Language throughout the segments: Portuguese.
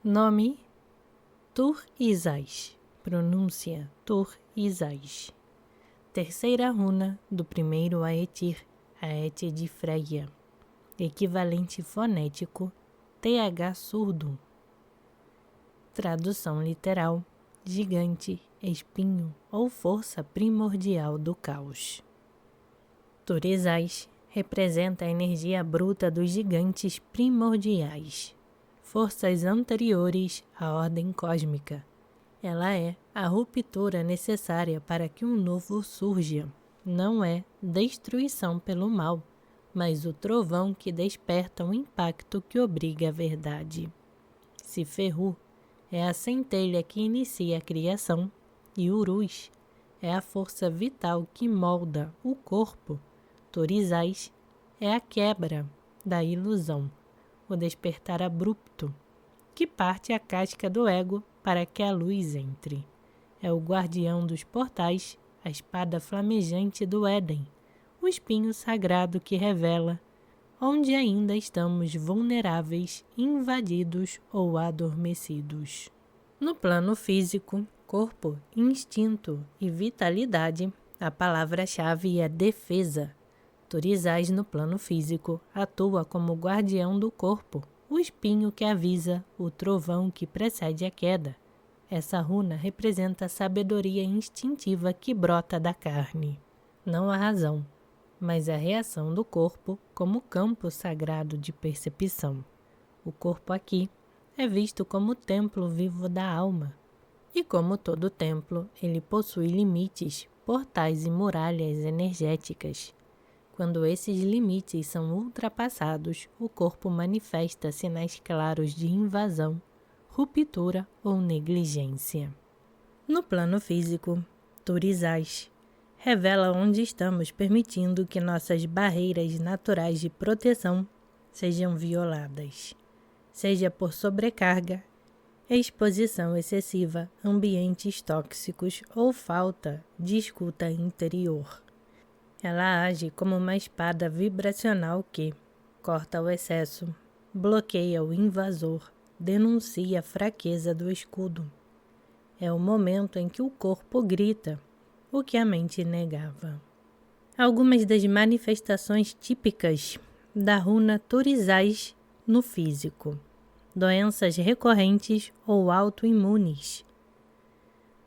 Nome: Tur-Izais. Pronúncia: Tur-Izais. Terceira runa do primeiro Aetir, Aet de Freya. Equivalente fonético: TH surdo. Tradução literal: gigante, espinho ou força primordial do caos. Tur-Izais representa a energia bruta dos gigantes primordiais, forças anteriores à ordem cósmica. Ela é a ruptura necessária para que um novo surja. Não é destruição pelo mal, mas o trovão que desperta um impacto que obriga a verdade. Seferu é a centelha que inicia a criação e Uruz é a força vital que molda o corpo. Tur-Izais é a quebra da ilusão, o despertar abrupto, que parte a casca do ego para que a luz entre. É o guardião dos portais, a espada flamejante do Éden, o espinho sagrado que revela onde ainda estamos vulneráveis, invadidos ou adormecidos. No plano físico, corpo, instinto e vitalidade, a palavra-chave é defesa. Tur-Izais no plano físico atua como guardião do corpo, o espinho que avisa, o trovão que precede a queda. Essa runa representa a sabedoria instintiva que brota da carne. Não a razão, mas a reação do corpo como campo sagrado de percepção. O corpo aqui é visto como o templo vivo da alma. E como todo templo, ele possui limites, portais e muralhas energéticas. Quando esses limites são ultrapassados, o corpo manifesta sinais claros de invasão, ruptura ou negligência. No plano físico, Tur-Izais revela onde estamos permitindo que nossas barreiras naturais de proteção sejam violadas, seja por sobrecarga, exposição excessiva, ambientes tóxicos ou falta de escuta interior. Ela age como uma espada vibracional que corta o excesso, bloqueia o invasor, denuncia a fraqueza do escudo. É o momento em que o corpo grita o que a mente negava. Algumas das manifestações típicas da runa Tur-Izais no físico: doenças recorrentes ou autoimunes,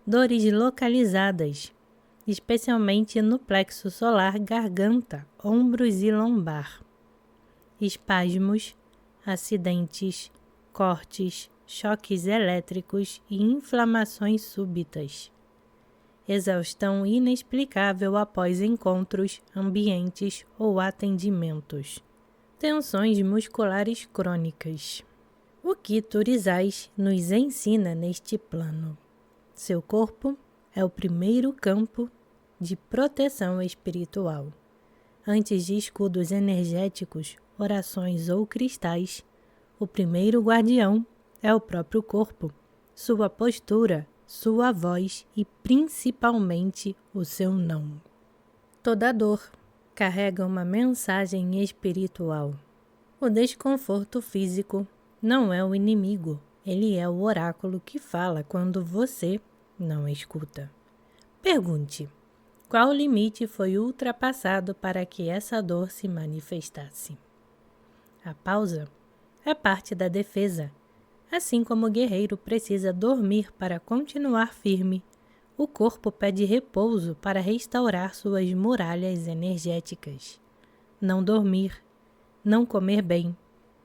dores localizadas, especialmente no plexo solar, garganta, ombros e lombar, espasmos, acidentes, cortes, choques elétricos e inflamações súbitas, exaustão inexplicável após encontros, ambientes ou atendimentos, tensões musculares crônicas. O que Tur-Izais nos ensina neste plano? Seu corpo é o primeiro campo de proteção espiritual. Antes de escudos energéticos, orações ou cristais, o primeiro guardião é o próprio corpo, sua postura, sua voz e principalmente o seu não. Toda dor carrega uma mensagem espiritual. O desconforto físico não é o inimigo, ele é o oráculo que fala quando você não escuta. Pergunte: qual limite foi ultrapassado para que essa dor se manifestasse? A pausa é parte da defesa. Assim como o guerreiro precisa dormir para continuar firme, o corpo pede repouso para restaurar suas muralhas energéticas. Não dormir, não comer bem,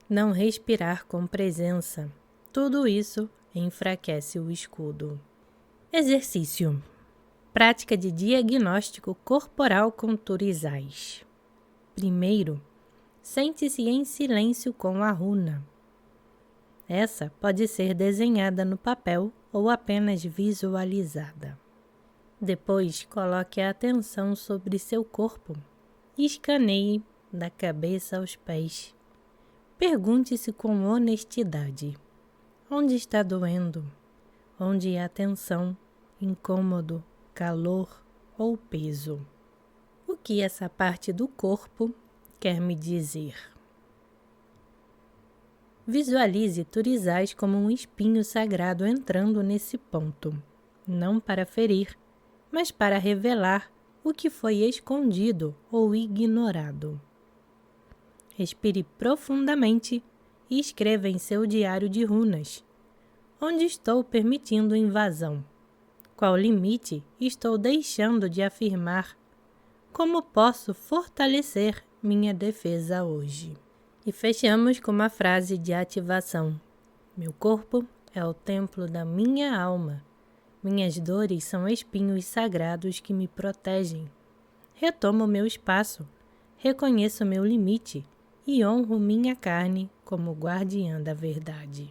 não respirar com presença, tudo isso enfraquece o escudo. Exercício: prática de diagnóstico corporal com Tur-Izais. Primeiro, sente-se em silêncio com a runa. Essa pode ser desenhada no papel ou apenas visualizada. Depois, coloque a atenção sobre seu corpo e escaneie da cabeça aos pés. Pergunte-se com honestidade: onde está doendo? Onde há tensão, incômodo, calor ou peso? O que essa parte do corpo quer me dizer? Visualize Turizais como um espinho sagrado entrando nesse ponto, não para ferir, mas para revelar o que foi escondido ou ignorado. Respire profundamente e escreva em seu diário de runas: onde estou permitindo invasão? Qual limite estou deixando de afirmar? Como posso fortalecer minha defesa hoje? E fechamos com uma frase de ativação: meu corpo é o templo da minha alma. Minhas dores são espinhos sagrados que me protegem. Retomo meu espaço, reconheço meu limite e honro minha carne como guardiã da verdade.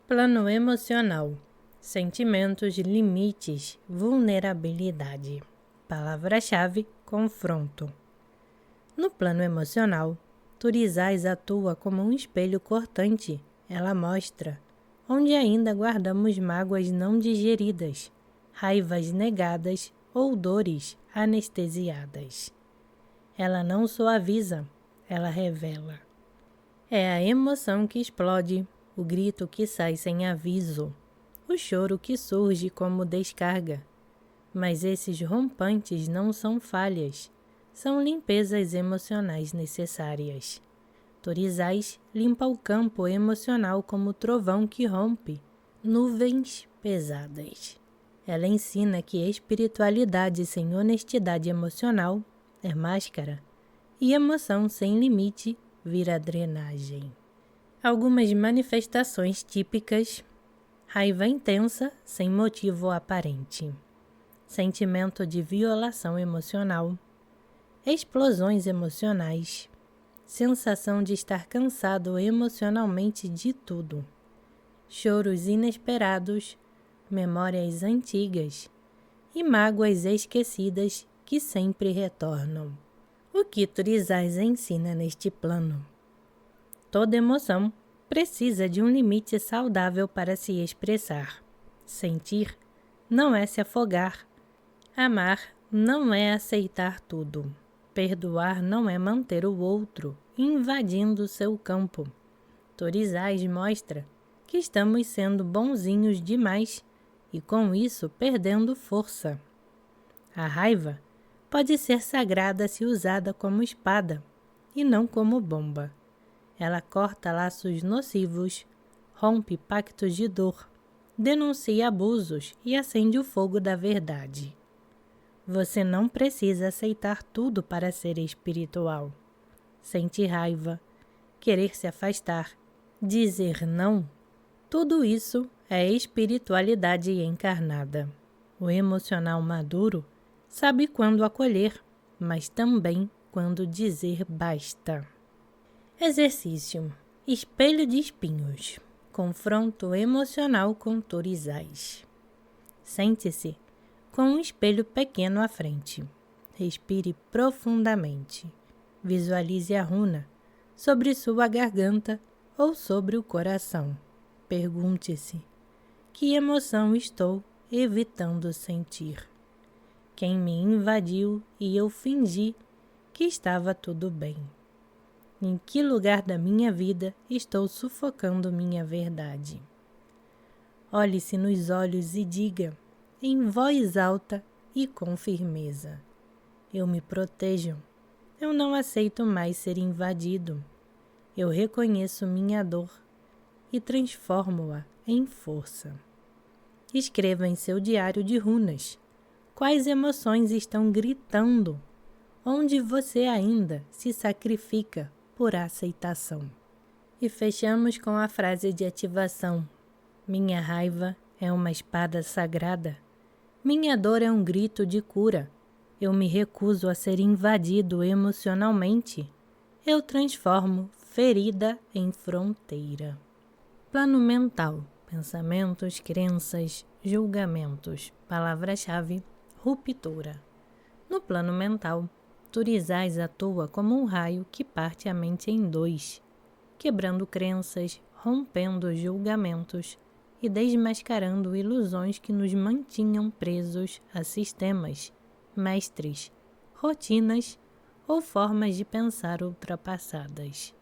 Plano emocional: sentimentos, limites, vulnerabilidade. Palavra-chave: confronto. No plano emocional, Turizais atua como um espelho cortante. Ela mostra onde ainda guardamos mágoas não digeridas, raivas negadas ou dores anestesiadas. Ela não suaviza, ela revela. É a emoção que explode, o grito que sai sem aviso, o choro que surge como descarga. Mas esses rompantes não são falhas, são limpezas emocionais necessárias. Turizais limpa o campo emocional como trovão que rompe nuvens pesadas. Ela ensina que espiritualidade sem honestidade emocional é máscara e emoção sem limite vira drenagem. Algumas manifestações típicas: raiva intensa sem motivo aparente, sentimento de violação emocional, explosões emocionais, sensação de estar cansado emocionalmente de tudo, choros inesperados, memórias antigas e mágoas esquecidas que sempre retornam. O que Turizais ensina neste plano? Toda emoção precisa de um limite saudável para se expressar. Sentir não é se afogar. Amar não é aceitar tudo. Perdoar não é manter o outro invadindo seu campo. Turizais mostra que estamos sendo bonzinhos demais e com isso perdendo força. A raiva pode ser sagrada se usada como espada e não como bomba. Ela corta laços nocivos, rompe pactos de dor, denuncia abusos e acende o fogo da verdade. Você não precisa aceitar tudo para ser espiritual. Sentir raiva, querer se afastar, dizer não, tudo isso é espiritualidade encarnada. O emocional maduro sabe quando acolher, mas também quando dizer basta. Exercício: espelho de espinhos. Confronto emocional com Turizais. Sente-se com um espelho pequeno à frente. Respire profundamente. Visualize a runa sobre sua garganta ou sobre o coração. Pergunte-se: que emoção estou evitando sentir? Quem me invadiu e eu fingi que estava tudo bem? Em que lugar da minha vida estou sufocando minha verdade? Olhe-se nos olhos e diga, em voz alta e com firmeza: eu me protejo. Eu não aceito mais ser invadido. Eu reconheço minha dor e transformo-a em força. Escreva em seu diário de runas quais emoções estão gritando, onde você ainda se sacrifica por aceitação. E fechamos com a frase de ativação: minha raiva é uma espada sagrada. Minha dor é um grito de cura. Eu me recuso a ser invadido emocionalmente. Eu transformo ferida em fronteira. Plano mental: pensamentos, crenças, julgamentos. Palavra-chave: ruptura. No plano mental, Turizais atua como um raio que parte a mente em dois, quebrando crenças, rompendo julgamentos e desmascarando ilusões que nos mantinham presos a sistemas, mestres, rotinas ou formas de pensar ultrapassadas.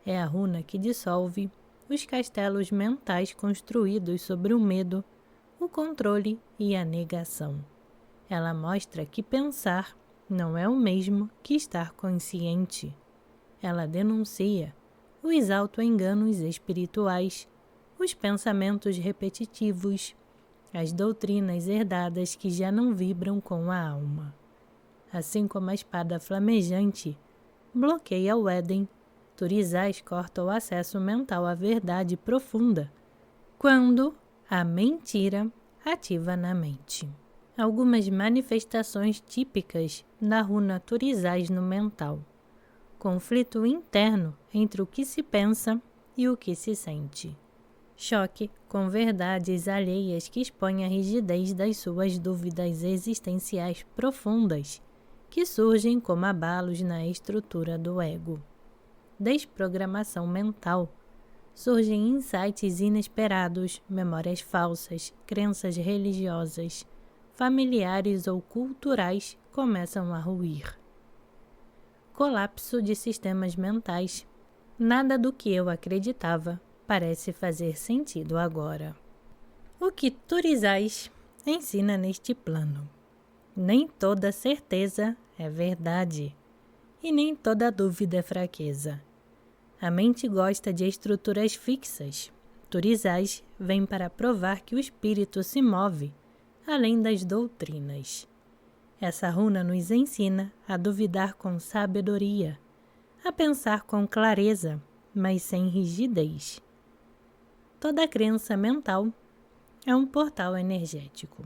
É a runa que dissolve, os castelos mentais construídos sobre o medo, o controle e a negação. Ela mostra que pensar não é o mesmo que estar consciente. Ela denuncia os auto-enganos espirituais, os pensamentos repetitivos, as doutrinas herdadas que já não vibram com a alma. Assim como a espada flamejante bloqueia o Éden, Turizais corta o acesso mental à verdade profunda, quando a mentira ativa na mente. Algumas manifestações típicas da runa Turizais no mental. Conflito interno entre o que se pensa e o que se sente. Choque com verdades alheias que expõem a rigidez das suas dúvidas existenciais profundas, que surgem como abalos na estrutura do ego. Desprogramação mental. Surgem insights inesperados, memórias falsas, crenças religiosas, familiares ou culturais começam a ruir. Colapso de sistemas mentais. Nada do que eu acreditava parece fazer sentido agora. O que Turizais ensina neste plano? Nem toda certeza é verdade, e nem toda dúvida é fraqueza. A mente gosta de estruturas fixas. Turizais vem para provar que o espírito se move além das doutrinas. Essa runa nos ensina a duvidar com sabedoria, a pensar com clareza, mas sem rigidez. Toda crença mental é um portal energético.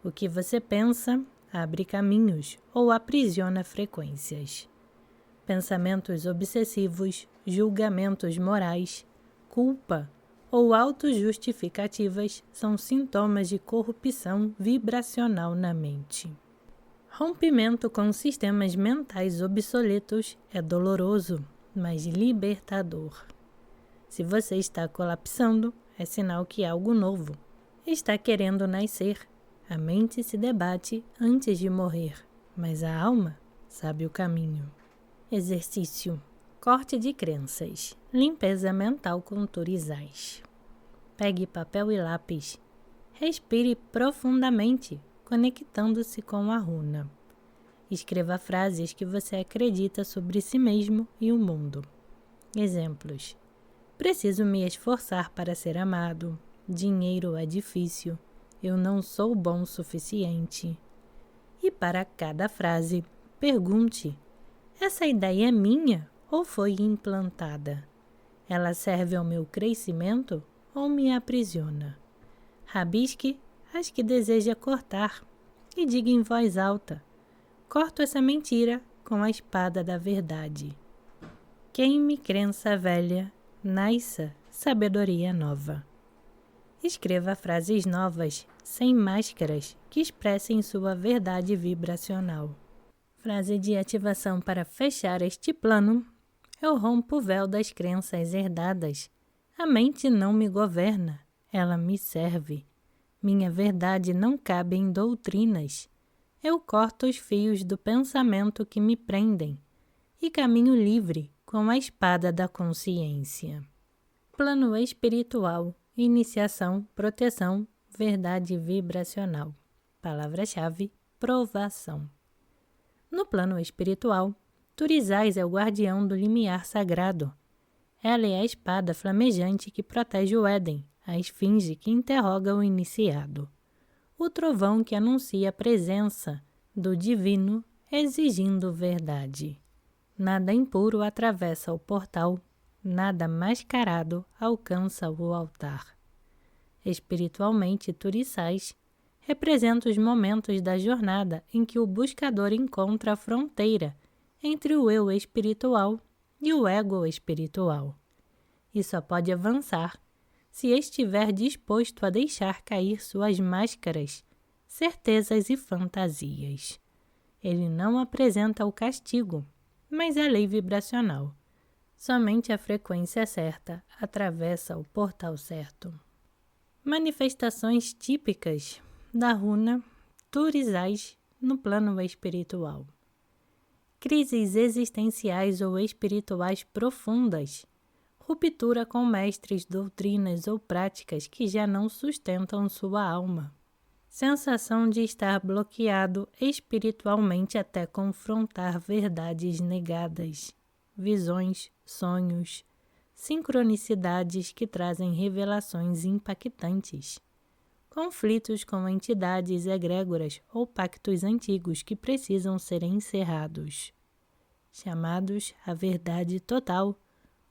O que você pensa abre caminhos ou aprisiona frequências. Pensamentos obsessivos, julgamentos morais, culpa ou autojustificativas são sintomas de corrupção vibracional na mente. Rompimento com sistemas mentais obsoletos é doloroso, mas libertador. Se você está colapsando, é sinal que algo novo está querendo nascer. A mente se debate antes de morrer, mas a alma sabe o caminho. Exercício. Corte de crenças. Limpeza mental com Turizais. Pegue papel e lápis. Respire profundamente, conectando-se com a runa. Escreva frases que você acredita sobre si mesmo e o mundo. Exemplos. Preciso me esforçar para ser amado. Dinheiro é difícil. Eu não sou bom o suficiente. E para cada frase, pergunte: essa ideia é minha ou foi implantada? Ela serve ao meu crescimento ou me aprisiona? Rabisque as que deseja cortar e diga em voz alta: corto essa mentira com a espada da verdade. Queime crença velha, nasça sabedoria nova. Escreva frases novas, sem máscaras, que expressem sua verdade vibracional. Frase de ativação para fechar este plano: eu rompo o véu das crenças herdadas. A mente não me governa, ela me serve. Minha verdade não cabe em doutrinas. Eu corto os fios do pensamento que me prendem e caminho livre com a espada da consciência. Plano espiritual, iniciação, proteção, verdade vibracional. Palavra-chave: provação. No plano espiritual, Turizais é o guardião do limiar sagrado. Ela é a espada flamejante que protege o Éden, a esfinge que interroga o iniciado, o trovão que anuncia a presença do divino exigindo verdade. Nada impuro atravessa o portal, nada mascarado alcança o altar. Espiritualmente, Turizais representa os momentos da jornada em que o buscador encontra a fronteira entre o eu espiritual e o ego espiritual. E só pode avançar se estiver disposto a deixar cair suas máscaras, certezas e fantasias. Ele não apresenta o castigo, mas a lei vibracional. Somente a frequência certa atravessa o portal certo. Manifestações típicas da runa Turizais no plano espiritual. Crises existenciais ou espirituais profundas. ruptura com mestres, doutrinas ou práticas que já não sustentam sua alma. Sensação de estar bloqueado espiritualmente até confrontar verdades negadas, visões, sonhos, sincronicidades que trazem revelações impactantes, conflitos com entidades egrégoras ou pactos antigos que precisam ser encerrados, chamados a verdade total,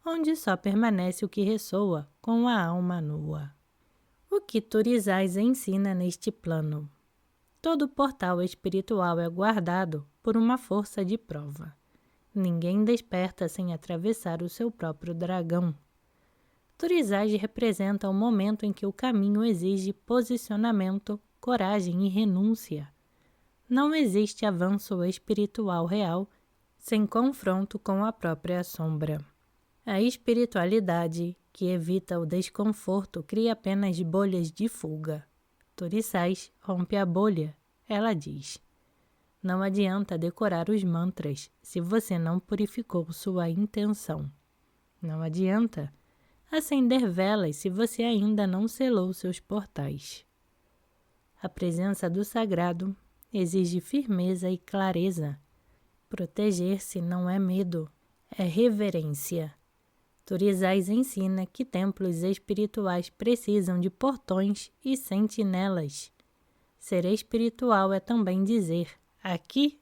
onde só permanece o que ressoa com a alma nua. O que Turizais ensina neste plano? Todo portal espiritual é guardado por uma força de prova. Ninguém desperta sem atravessar o seu próprio dragão. Turizais representa o momento em que o caminho exige posicionamento, coragem e renúncia. Não existe avanço espiritual real sem confronto com a própria sombra. A espiritualidade, que evita o desconforto, cria apenas bolhas de fuga. Turizais rompe a bolha. Ela diz: não adianta decorar os mantras se você não purificou sua intenção. Não adianta acender velas se você ainda não selou seus portais. A presença do sagrado exige firmeza e clareza. Proteger-se não é medo, é reverência. Turizais ensina que templos espirituais precisam de portões e sentinelas. Ser espiritual é também dizer: aqui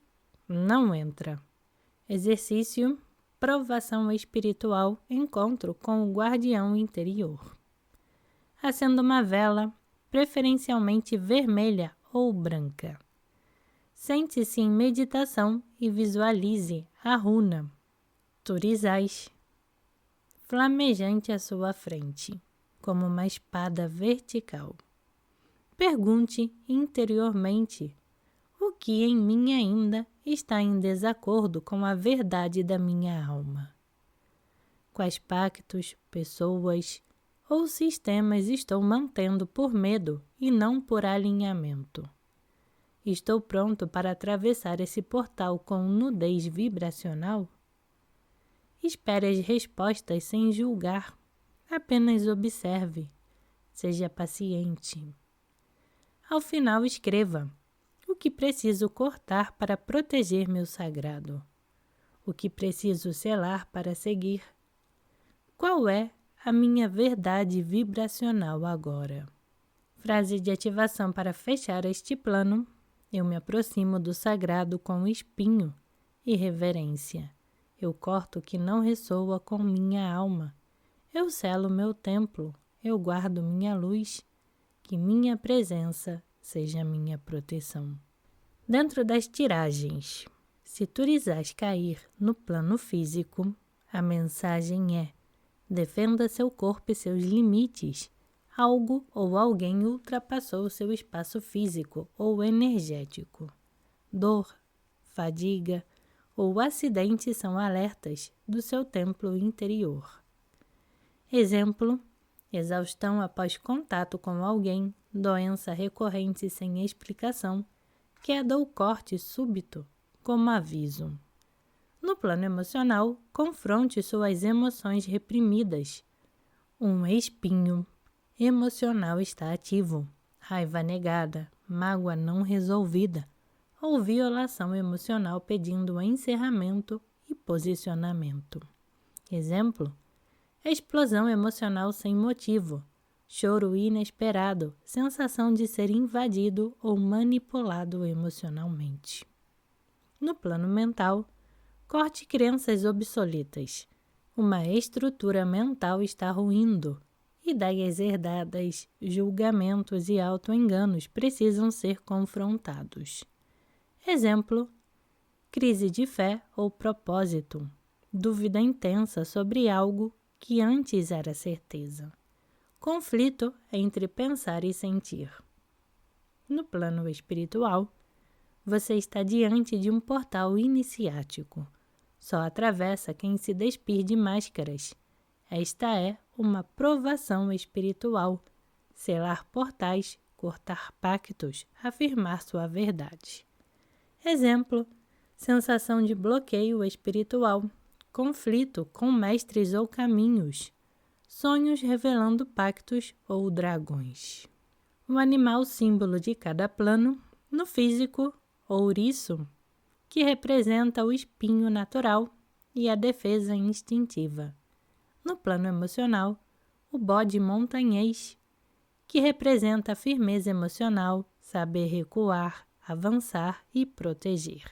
não entra. Exercício, provação espiritual, encontro com o guardião interior. Acenda uma vela, preferencialmente vermelha ou branca. Sente-se em meditação e visualize a runa Turizais flamejante à sua frente, como uma espada vertical. Pergunte interiormente: o que em mim ainda está em desacordo com a verdade da minha alma? Quais pactos, pessoas ou sistemas estou mantendo por medo e não por alinhamento? Estou pronto para atravessar esse portal com nudez vibracional? Espere as respostas sem julgar. Apenas observe. Seja paciente. Ao final, escreva: o que preciso cortar para proteger meu sagrado? O que preciso selar para seguir? Qual é a minha verdade vibracional agora? Frase de ativação para fechar este plano: eu me aproximo do sagrado com espinho e reverência. Eu corto o que não ressoa com minha alma. Eu selo meu templo, eu guardo minha luz, que minha presença seja minha proteção. Dentro das tiragens, se Turizais cair no plano físico, a mensagem é: defenda seu corpo e seus limites. Algo ou alguém ultrapassou seu espaço físico ou energético. Dor, fadiga ou acidente são alertas do seu templo interior. Exemplo: exaustão após contato com alguém, doença recorrente sem explicação, queda ou corte súbito como aviso. No plano emocional, confronte suas emoções reprimidas. Um espinho emocional está ativo, raiva negada, mágoa não resolvida, ou violação emocional pedindo encerramento e posicionamento. Exemplo: explosão emocional sem motivo, choro inesperado, sensação de ser invadido ou manipulado emocionalmente. No plano mental, corte crenças obsoletas. Uma estrutura mental está ruindo. Ideias herdadas, julgamentos e auto-enganos precisam ser confrontados. Exemplo: crise de fé ou propósito, dúvida intensa sobre algo que antes era certeza. Conflito entre pensar e sentir. No plano espiritual, você está diante de um portal iniciático. Só atravessa quem se despir de máscaras. Esta é uma provação espiritual. Selar portais, cortar pactos, afirmar sua verdade. Exemplo: sensação de bloqueio espiritual, conflito com mestres ou caminhos, sonhos revelando pactos ou dragões. O animal símbolo de cada plano, no físico, ouriço, que representa o espinho natural e a defesa instintiva. No plano emocional, o bode montanhês, que representa a firmeza emocional, saber recuar, avançar e proteger.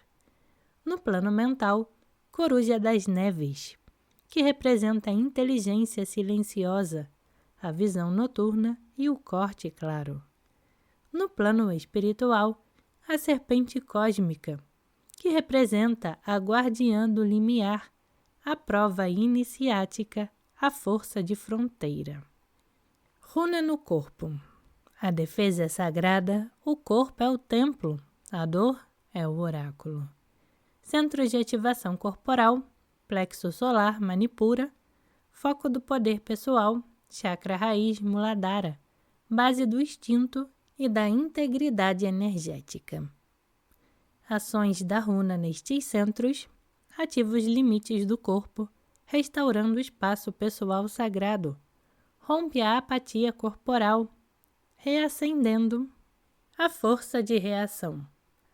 No plano mental, coruja das neves, que representa a inteligência silenciosa, a visão noturna e o corte claro. No plano espiritual, a serpente cósmica, que representa a guardiã do limiar, a prova iniciática, a força de fronteira. Runa no corpo. A defesa é sagrada, o corpo é o templo, a dor é o oráculo. Centros de ativação corporal, plexo solar, Manipura, foco do poder pessoal, chakra raiz, Muladhara, base do instinto e da integridade energética. Ações da runa nestes centros, ativa os limites do corpo, restaurando o espaço pessoal sagrado, rompe a apatia corporal, reacendendo a força de reação.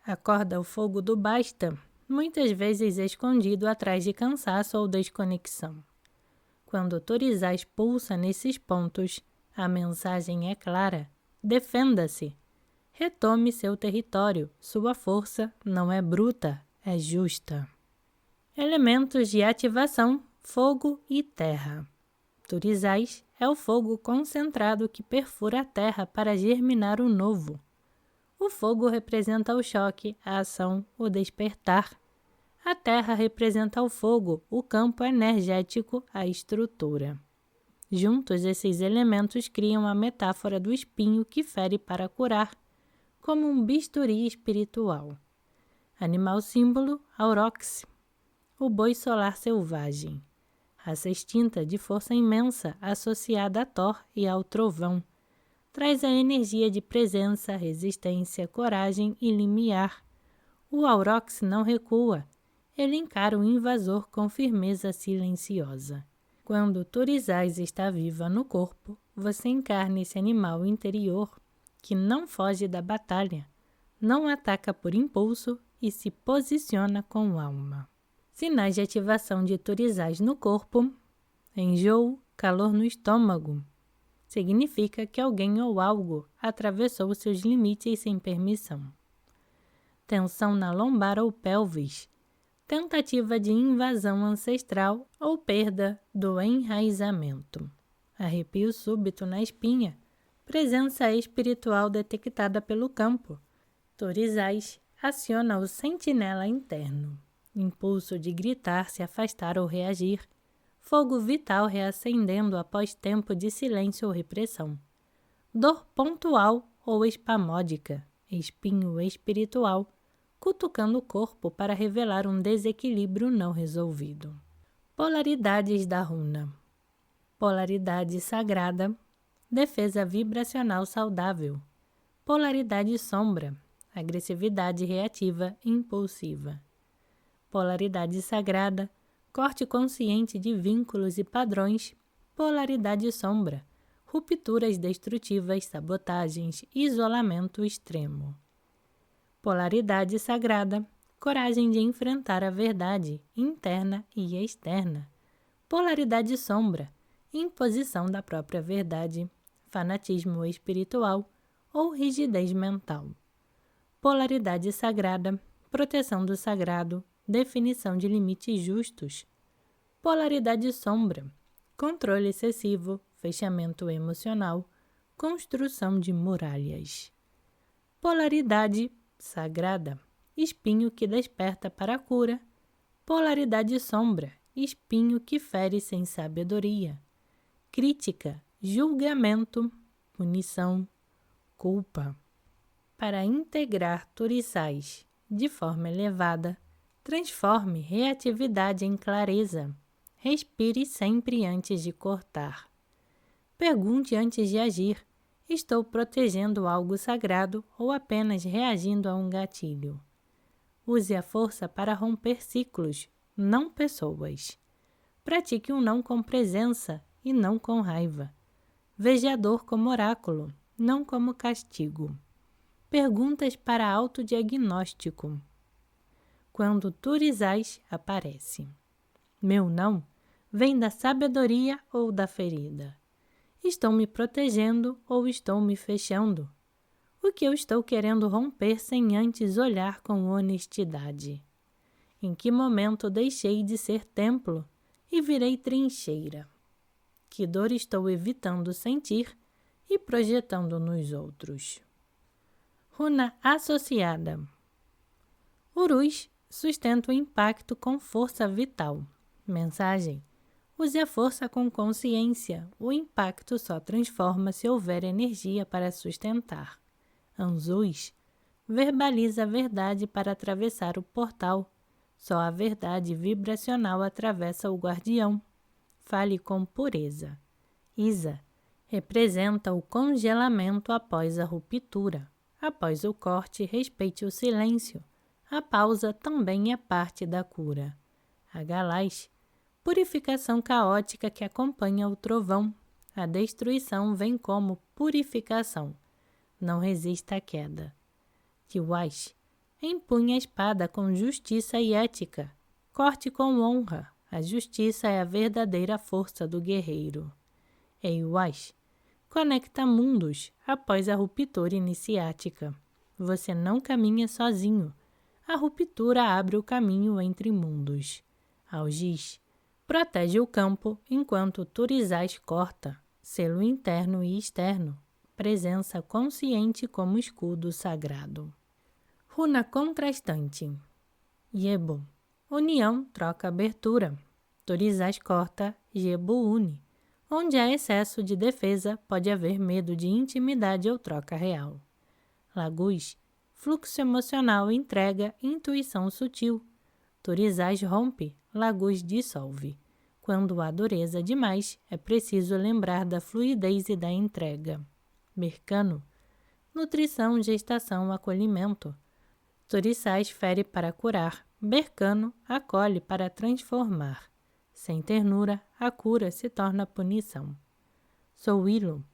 Acorda o fogo do basta, muitas vezes escondido atrás de cansaço ou desconexão. Quando Torizás pulsa nesses pontos, a mensagem é clara: defenda-se. Retome seu território, sua força não é bruta, é justa. Elementos de ativação, fogo e terra. Torizás é o fogo concentrado que perfura a terra para germinar o novo. O fogo representa o choque, a ação, o despertar. A terra representa o fogo, o campo energético, a estrutura. Juntos, esses elementos criam a metáfora do espinho que fere para curar, como um bisturi espiritual. Animal símbolo, aurox, o boi solar selvagem. Raça extinta de força imensa associada a Thor e ao trovão. Traz a energia de presença, resistência, coragem e limiar. O aurox não recua. Ele encara o invasor com firmeza silenciosa. Quando Torizás está viva no corpo, você encarna esse animal interior que não foge da batalha, não ataca por impulso e se posiciona com alma. Sinais de ativação de Torizás no corpo: enjoo, calor no estômago. Significa que alguém ou algo atravessou seus limites sem permissão. Tensão na lombar ou pelvis. Tentativa de invasão ancestral ou perda do enraizamento. Arrepio súbito na espinha. Presença espiritual detectada pelo campo. Torizás aciona o sentinela interno. Impulso de gritar, se afastar ou reagir. Fogo vital reacendendo após tempo de silêncio ou repressão. Dor pontual ou espamódica. Espinho espiritual, cutucando o corpo para revelar um desequilíbrio não resolvido. Polaridades da runa. Polaridade sagrada, defesa vibracional saudável. Polaridade sombra, agressividade reativa impulsiva. Polaridade sagrada, corte consciente de vínculos e padrões. Polaridade sombra, rupturas destrutivas, sabotagens, isolamento extremo. Polaridade sagrada, coragem de enfrentar a verdade, interna e externa. Polaridade sombra, imposição da própria verdade, fanatismo espiritual ou rigidez mental. Polaridade sagrada, proteção do sagrado, definição de limites justos. Polaridade sombra, controle excessivo, fechamento emocional, construção de muralhas. Polaridade sagrada, espinho que desperta para a cura. Polaridade sombra, espinho que fere sem sabedoria. Crítica, julgamento, punição, culpa. Para integrar Torizás de forma elevada, transforme reatividade em clareza. Respire sempre antes de cortar. Pergunte antes de agir: estou protegendo algo sagrado ou apenas reagindo a um gatilho? Use a força para romper ciclos, não pessoas. Pratique um não com presença e não com raiva. Veja-dor como oráculo, não como castigo. Perguntas para autodiagnóstico. Quando Turizais aparece. Meu não vem da sabedoria ou da ferida? Estou me protegendo ou estou me fechando? O que eu estou querendo romper sem antes olhar com honestidade? Em que momento deixei de ser templo e virei trincheira? Que dor estou evitando sentir e projetando nos outros? Runa associada. Urus sustenta o impacto com força vital. Mensagem: use a força com consciência. O impacto só transforma se houver energia para sustentar. Anzus verbaliza a verdade para atravessar o portal. Só a verdade vibracional atravessa o guardião. Fale com pureza. Isa representa o congelamento após a ruptura. Após o corte, respeite o silêncio. A pausa também é parte da cura. A Galás, purificação caótica que acompanha o trovão. A destruição vem como purificação. Não resista à queda. Tiwash, empunhe a espada com justiça e ética. Corte com honra. A justiça é a verdadeira força do guerreiro. Eiwash, conecta mundos após a ruptura iniciática. Você não caminha sozinho. A ruptura abre o caminho entre mundos. Algiz, protege o campo enquanto Turizais corta. Selo interno e externo. Presença consciente como escudo sagrado. Runa contrastante. Yebo, união troca abertura. Turizais corta, Yebo une. Onde há excesso de defesa, pode haver medo de intimidade ou troca real. Laguz, fluxo emocional entrega intuição sutil. Turizais rompe, Laguz dissolve. Quando há dureza demais, é preciso lembrar da fluidez e da entrega. Mercano, nutrição, gestação, acolhimento. Turizais fere para curar, Bercano acolhe para transformar. Sem ternura, a cura se torna punição. Souilo,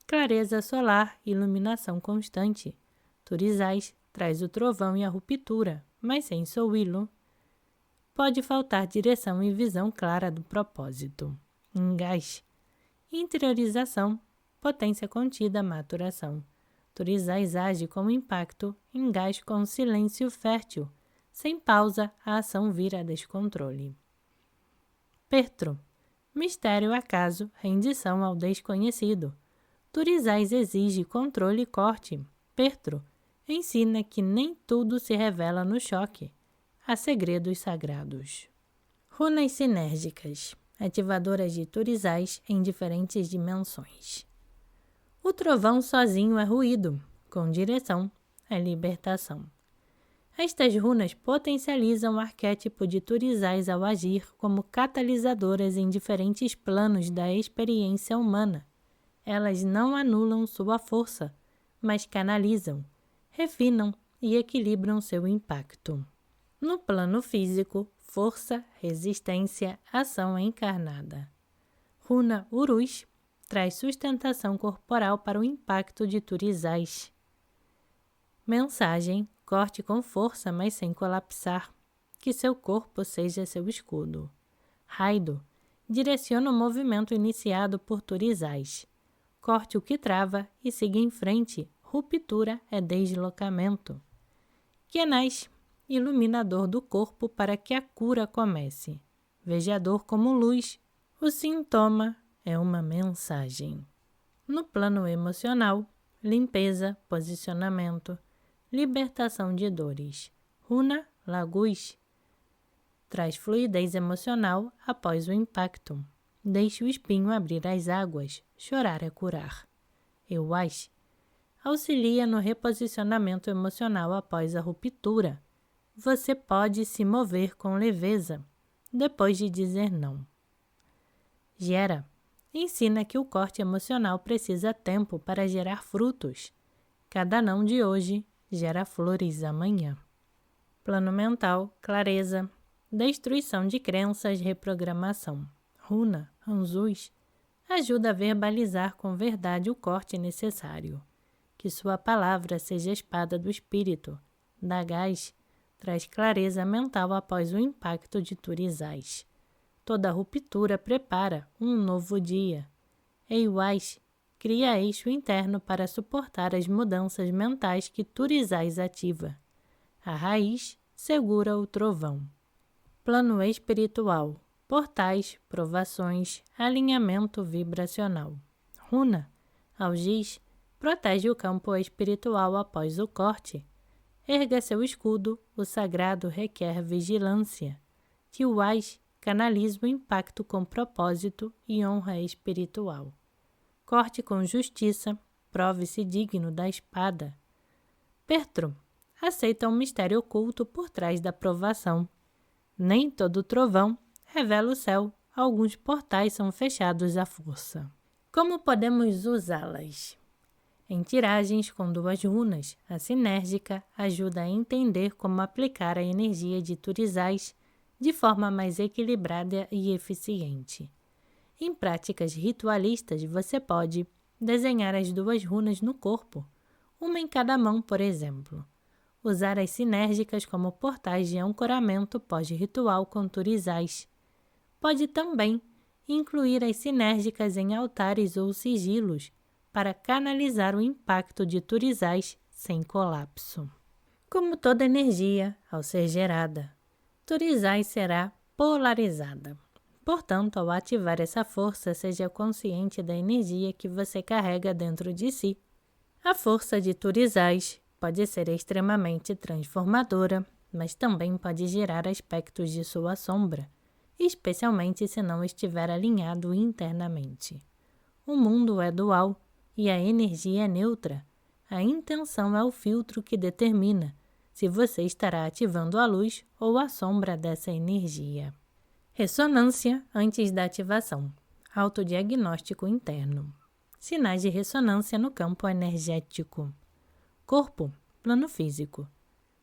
clareza solar, iluminação constante. Turizais traz o trovão e a ruptura, mas sem Souilo pode faltar direção e visão clara do propósito. Engás, interiorização, potência contida, maturação. Turizais age com impacto, Engás com silêncio fértil. Sem pausa, a ação vira descontrole. Pertro, mistério acaso, rendição ao desconhecido. Turizais exige controle e corte. Pertro ensina que nem tudo se revela no choque. Há segredos sagrados. Runas sinérgicas, ativadoras de Turizais em diferentes dimensões. O trovão sozinho é ruído, com direção é libertação. Estas runas potencializam o arquétipo de Turizais ao agir como catalisadoras em diferentes planos da experiência humana. Elas não anulam sua força, mas canalizam, refinam e equilibram seu impacto. No plano físico, força, resistência, ação encarnada. Runa Urus traz sustentação corporal para o impacto de Turizais. Mensagem: corte com força, mas sem colapsar. Que seu corpo seja seu escudo. Raido direciona o movimento iniciado por Turizais. Corte o que trava e siga em frente. Ruptura é deslocamento. Kenais, iluminador do corpo para que a cura comece. Veja a dor como luz. O sintoma é uma mensagem. No plano emocional, limpeza, posicionamento, libertação de dores. Runa Laguz traz fluidez emocional após o impacto. Deixe o espinho abrir as águas. Chorar é curar. Euash auxilia no reposicionamento emocional após a ruptura. Você pode se mover com leveza depois de dizer não. Gera ensina que o corte emocional precisa tempo para gerar frutos. Cada não de hoje gera flores amanhã. Plano mental, clareza, destruição de crenças, reprogramação. Runa Anzus ajuda a verbalizar com verdade o corte necessário. Que sua palavra seja a espada do espírito. Dá gás, traz clareza mental após o impacto de Turizais. Toda ruptura prepara um novo dia. Eiwais cria eixo interno para suportar as mudanças mentais que Turizais ativa. A raiz segura o trovão. Plano espiritual. Portais, provações, alinhamento vibracional. Runa. Algiz protege o campo espiritual após o corte. Erga seu escudo, o sagrado requer vigilância. Tiwais canaliza o impacto com propósito e honra espiritual. Corte com justiça, prove-se digno da espada. Pertrum aceita um mistério oculto por trás da provação. Nem todo trovão revela o céu, alguns portais são fechados à força. Como podemos usá-las? Em tiragens com 2 runas, a sinérgica ajuda a entender como aplicar a energia de Turizais de forma mais equilibrada e eficiente. Em práticas ritualistas, você pode desenhar as 2 runas no corpo, uma em cada mão, por exemplo. Usar as sinérgicas como portais de ancoramento pós-ritual com Turizais. Pode também incluir as sinérgicas em altares ou sigilos para canalizar o impacto de Turizais sem colapso. Como toda energia, ao ser gerada, Turizais será polarizada. Portanto, ao ativar essa força, seja consciente da energia que você carrega dentro de si. A força de Turizais pode ser extremamente transformadora, mas também pode gerar aspectos de sua sombra, especialmente se não estiver alinhado internamente. O mundo é dual e a energia é neutra. A intenção é o filtro que determina se você estará ativando a luz ou a sombra dessa energia. Ressonância antes da ativação. Autodiagnóstico interno. Sinais de ressonância no campo energético. Corpo, plano físico.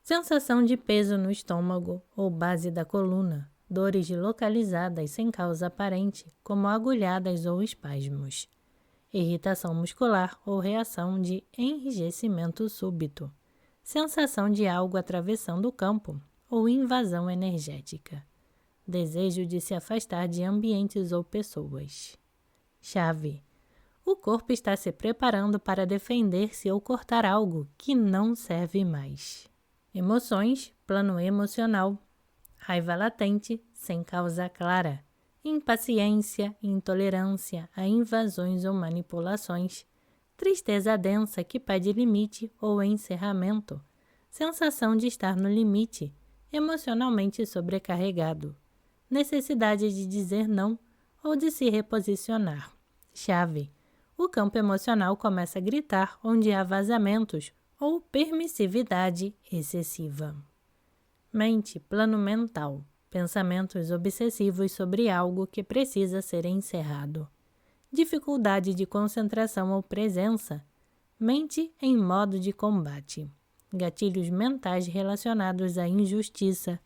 Sensação de peso no estômago ou base da coluna. Dores localizadas sem causa aparente, como agulhadas ou espasmos. Irritação muscular ou reação de enrijecimento súbito. Sensação de algo atravessando o campo ou invasão energética. Desejo de se afastar de ambientes ou pessoas. Chave. O corpo está se preparando para defender-se ou cortar algo que não serve mais. Emoções, plano emocional. Raiva latente, sem causa clara. Impaciência, intolerância a invasões ou manipulações. Tristeza densa que pede limite ou encerramento. Sensação de estar no limite, emocionalmente sobrecarregado. Necessidade de dizer não ou de se reposicionar. Chave. O campo emocional começa a gritar onde há vazamentos ou permissividade excessiva. Mente, plano mental. Pensamentos obsessivos sobre algo que precisa ser encerrado. Dificuldade de concentração ou presença. Mente em modo de combate. Gatilhos mentais relacionados à injustiça,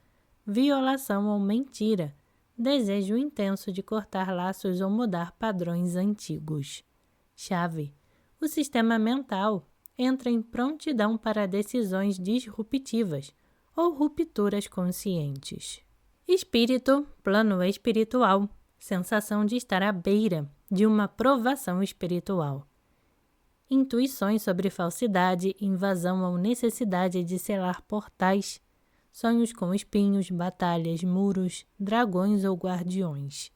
violação ou mentira. Desejo intenso de cortar laços ou mudar padrões antigos. Chave. O sistema mental entra em prontidão para decisões disruptivas ou rupturas conscientes. Espírito, plano espiritual. Sensação de estar à beira de uma provação espiritual. Intuições sobre falsidade, invasão ou necessidade de selar portais. Sonhos com espinhos, batalhas, muros, dragões ou guardiões.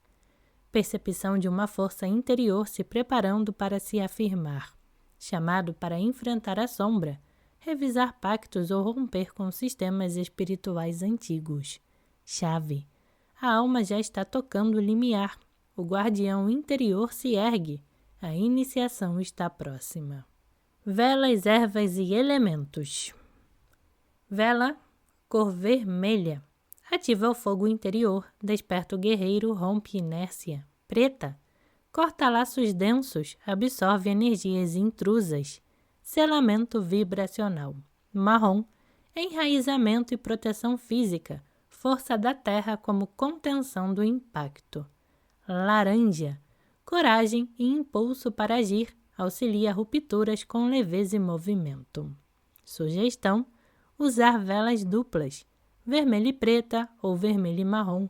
Percepção de uma força interior se preparando para se afirmar. Chamado para enfrentar a sombra, revisar pactos ou romper com sistemas espirituais antigos. Chave. A alma já está tocando o limiar. O guardião interior se ergue. A iniciação está próxima. Velas, ervas e elementos. Vela, cor vermelha. Ativa o fogo interior, desperta o guerreiro, rompe inércia. Preta, corta laços densos, absorve energias intrusas. Selamento vibracional. Marrom, enraizamento e proteção física, força da terra como contenção do impacto. Laranja, coragem e impulso para agir, auxilia rupturas com leveza e movimento. Sugestão: usar velas duplas, vermelho e preta ou vermelho e marrom,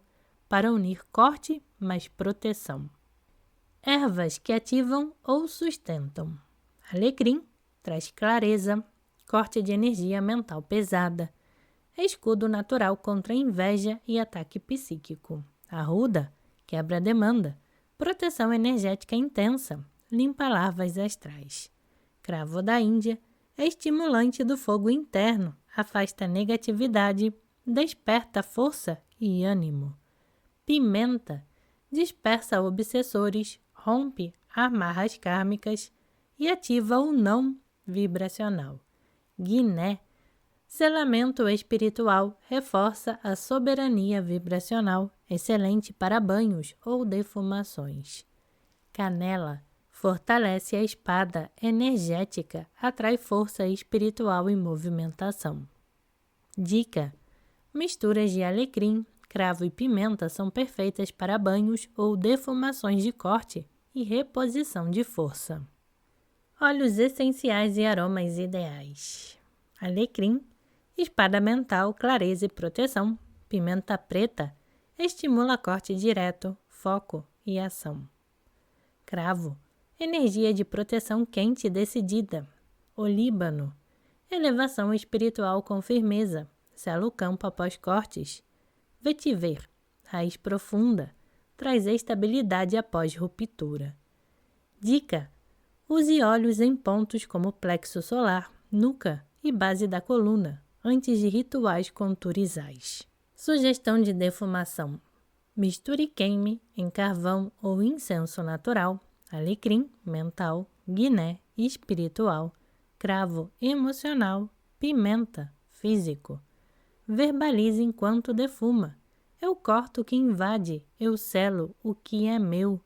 para unir corte mais proteção. Ervas que ativam ou sustentam. Alecrim traz clareza, corte de energia mental pesada, escudo natural contra inveja e ataque psíquico. Arruda quebra a demanda, proteção energética intensa, limpa larvas astrais. Cravo da Índia é estimulante do fogo interno, afasta negatividade, desperta força e ânimo. Pimenta dispersa obsessores, rompe amarras kármicas e ativa o não vibracional. Guiné, selamento espiritual, reforça a soberania vibracional, excelente para banhos ou defumações. Canela fortalece a espada energética, atrai força espiritual e movimentação. Dica: misturas de alecrim, cravo e pimenta são perfeitas para banhos ou defumações de corte e reposição de força. Óleos essenciais e aromas ideais. Alecrim, espada mental, clareza e proteção. Pimenta preta, estimula corte direto, foco e ação. Cravo, energia de proteção quente e decidida. Olíbano, elevação espiritual com firmeza, sela o campo após cortes. Vetiver, raiz profunda, traz estabilidade após ruptura. Dica: use óleos em pontos como plexo solar, nuca e base da coluna, antes de rituais com turizais. Sugestão de defumação: misture e queime em carvão ou incenso natural, alecrim, mental, guiné, espiritual, cravo, emocional, pimenta, físico. Verbalize enquanto defuma. Eu corto o que invade, eu selo o que é meu.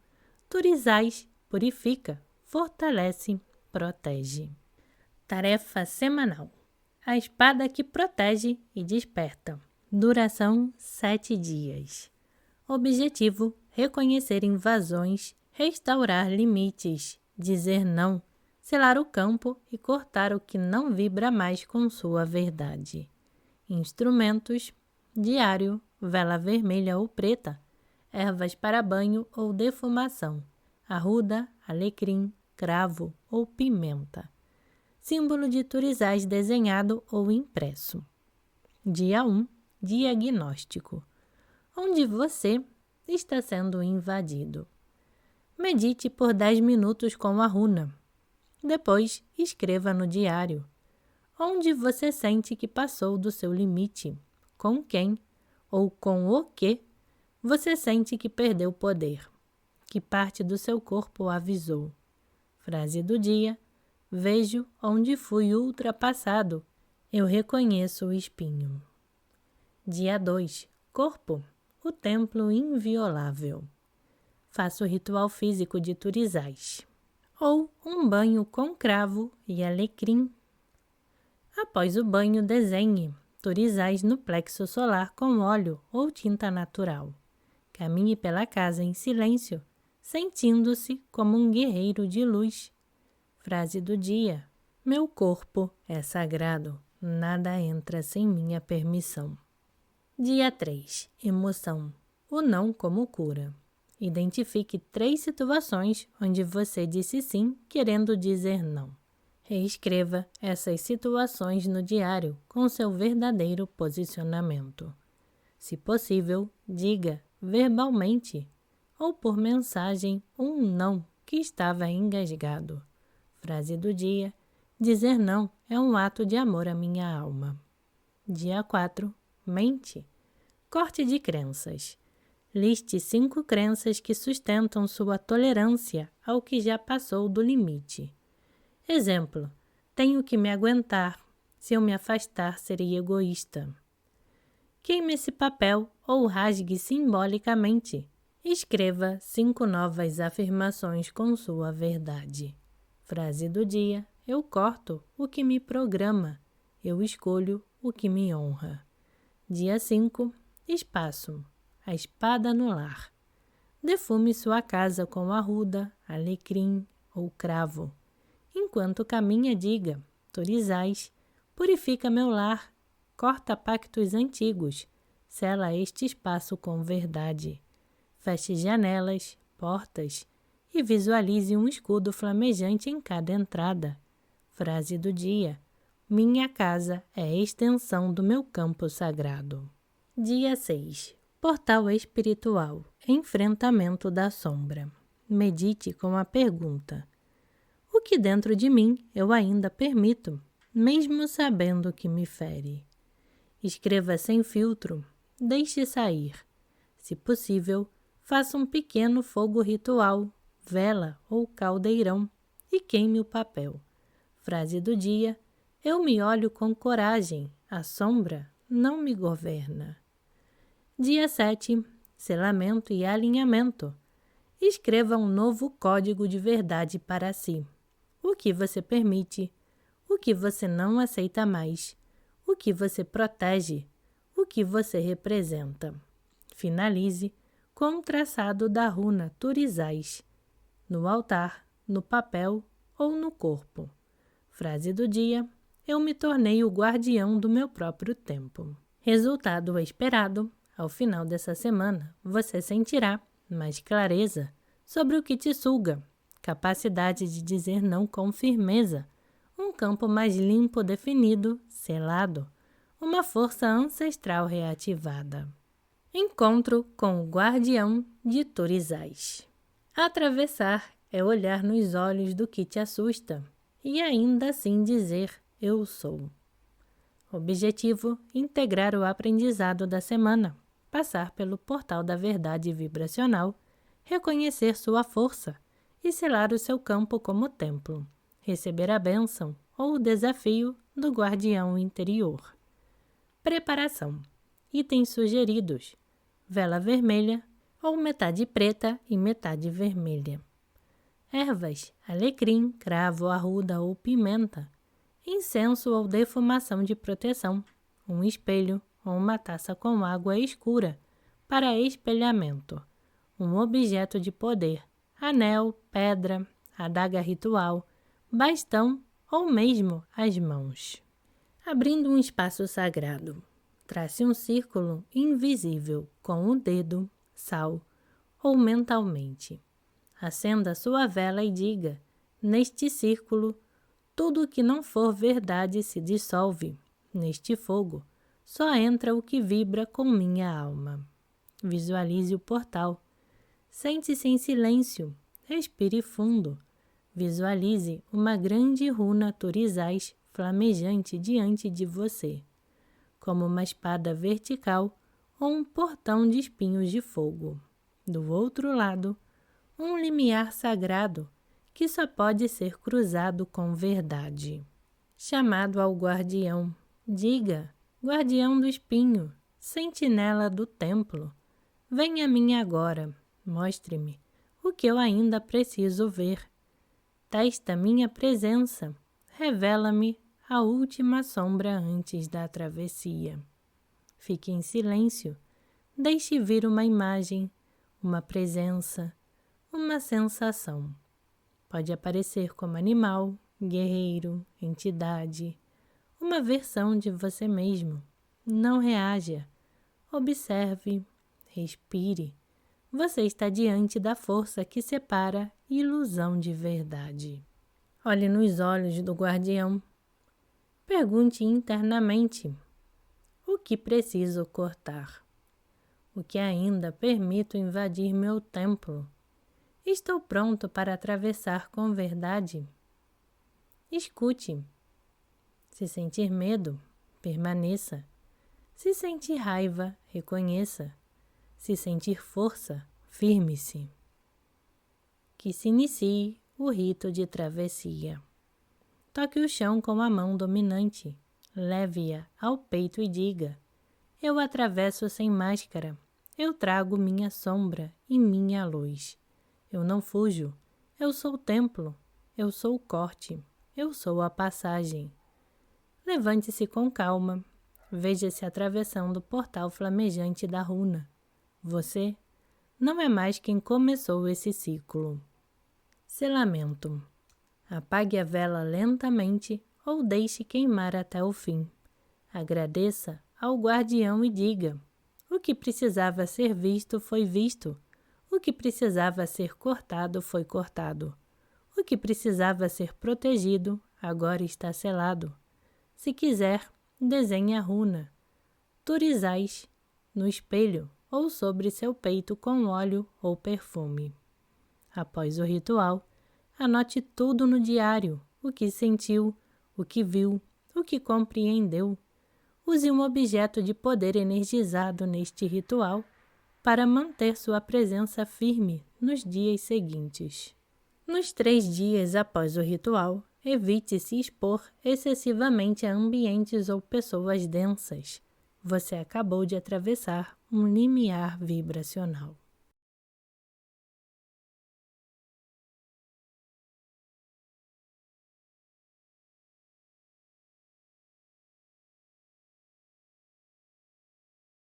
Turizais, purifica, fortalece, protege. Tarefa semanal: a espada que protege e desperta. Duração 7 dias. Objetivo: reconhecer invasões, restaurar limites, dizer não, selar o campo e cortar o que não vibra mais com sua verdade. Instrumentos: diário, vela vermelha ou preta, ervas para banho ou defumação, arruda, alecrim, cravo ou pimenta. Símbolo de turizais desenhado ou impresso. Dia 1. Diagnóstico: onde você está sendo invadido. Medite por 10 minutos com a runa. Depois, escreva no diário: onde você sente que passou do seu limite, com quem ou com o que você sente que perdeu poder, que parte do seu corpo avisou. Frase do dia: vejo onde fui ultrapassado, eu reconheço o espinho. Dia 2. Corpo, o templo inviolável. Faça o ritual físico de turizais, ou um banho com cravo e alecrim. Após o banho, desenhe turizais no plexo solar com óleo ou tinta natural. Caminhe pela casa em silêncio, sentindo-se como um guerreiro de luz. Frase do dia: meu corpo é sagrado, nada entra sem minha permissão. Dia 3. Emoção: o não como cura. Identifique 3 situações onde você disse sim querendo dizer não. Reescreva essas situações no diário com seu verdadeiro posicionamento. Se possível, diga verbalmente ou por mensagem um não que estava engasgado. Frase do dia: dizer não é um ato de amor à minha alma. Dia 4. Mente. Corte de crenças. Liste 5 crenças que sustentam sua tolerância ao que já passou do limite. Exemplo: tenho que me aguentar. Se eu me afastar, serei egoísta. Queime esse papel ou rasgue simbolicamente. Escreva 5 novas afirmações com sua verdade. Frase do dia: eu corto o que me programa. Eu escolho o que me honra. Dia 5. Espaço. A espada no lar. Defume sua casa com arruda, alecrim ou cravo. Enquanto caminha, diga: Torizais, purifica meu lar, corta pactos antigos, sela este espaço com verdade. Feche janelas, portas e visualize um escudo flamejante em cada entrada. Frase do dia: minha casa é a extensão do meu campo sagrado. Dia 6. Portal espiritual. Enfrentamento da sombra. Medite com a pergunta: o que dentro de mim eu ainda permito, mesmo sabendo que me fere? Escreva sem filtro, deixe sair. Se possível, faça um pequeno fogo ritual, vela ou caldeirão e queime o papel. Frase do dia: eu me olho com coragem, a sombra não me governa. Dia 7. Selamento e alinhamento. Escreva um novo código de verdade para si. O que você permite, o que você não aceita mais, o que você protege, o que você representa. Finalize com um traçado da runa Turizais, no altar, no papel ou no corpo. Frase do dia: eu me tornei o guardião do meu próprio tempo. Resultado esperado: ao final dessa semana, você sentirá mais clareza sobre o que te suga, capacidade de dizer não com firmeza, um campo mais limpo, definido, selado, uma força ancestral reativada. Encontro com o guardião de Torizais. Atravessar é olhar nos olhos do que te assusta e ainda assim dizer: eu sou. Objetivo: integrar o aprendizado da semana, passar pelo portal da verdade vibracional, reconhecer sua força e selar o seu campo como templo, receber a bênção ou o desafio do guardião interior. Preparação: itens sugeridos: vela vermelha ou metade preta e metade vermelha. Ervas: alecrim, cravo, arruda ou pimenta. Incenso ou defumação de proteção, um espelho ou uma taça com água escura para espelhamento, um objeto de poder, anel, pedra, adaga ritual, bastão ou mesmo as mãos. Abrindo um espaço sagrado, trace um círculo invisível com o dedo, sal ou mentalmente. Acenda sua vela e diga: neste círculo, tudo o que não for verdade se dissolve. Neste fogo, só entra o que vibra com minha alma. Visualize o portal. Sente-se em silêncio. Respire fundo. Visualize uma grande runa Turizais flamejante diante de você, como uma espada vertical ou um portão de espinhos de fogo. Do outro lado, um limiar sagrado que só pode ser cruzado com verdade. Chamado ao guardião, diga: guardião do espinho, sentinela do templo, venha a mim agora, mostre-me o que eu ainda preciso ver. Testa minha presença, revela-me a última sombra antes da travessia. Fique em silêncio, deixe vir uma imagem, uma presença, uma sensação. Pode aparecer como animal, guerreiro, entidade, uma versão de você mesmo. Não reaja. Observe, respire. Você está diante da força que separa ilusão de verdade. Olhe nos olhos do guardião. Pergunte internamente: o que preciso cortar? O que ainda permito invadir meu templo? Estou pronto para atravessar com verdade? Escute. Se sentir medo, permaneça. Se sentir raiva, reconheça. Se sentir força, firme-se. Que se inicie o rito de travessia. Toque o chão com a mão dominante. Leve-a ao peito e diga: eu atravesso sem máscara. Eu trago minha sombra e minha luz. Eu não fujo. Eu sou o templo. Eu sou o corte. Eu sou a passagem. Levante-se com calma. Veja-se atravessando o portal flamejante da runa. Você não é mais quem começou esse ciclo. Selamento. Apague a vela lentamente ou deixe queimar até o fim. Agradeça ao guardião e diga: o que precisava ser visto foi visto. O que precisava ser cortado foi cortado. O que precisava ser protegido agora está selado. Se quiser, desenhe a runa Turizais no espelho ou sobre seu peito com óleo ou perfume. Após o ritual, anote tudo no diário: o que sentiu, o que viu, o que compreendeu. Use um objeto de poder energizado neste ritual para manter sua presença firme nos dias seguintes. Nos 3 dias após o ritual, evite se expor excessivamente a ambientes ou pessoas densas. Você acabou de atravessar um limiar vibracional.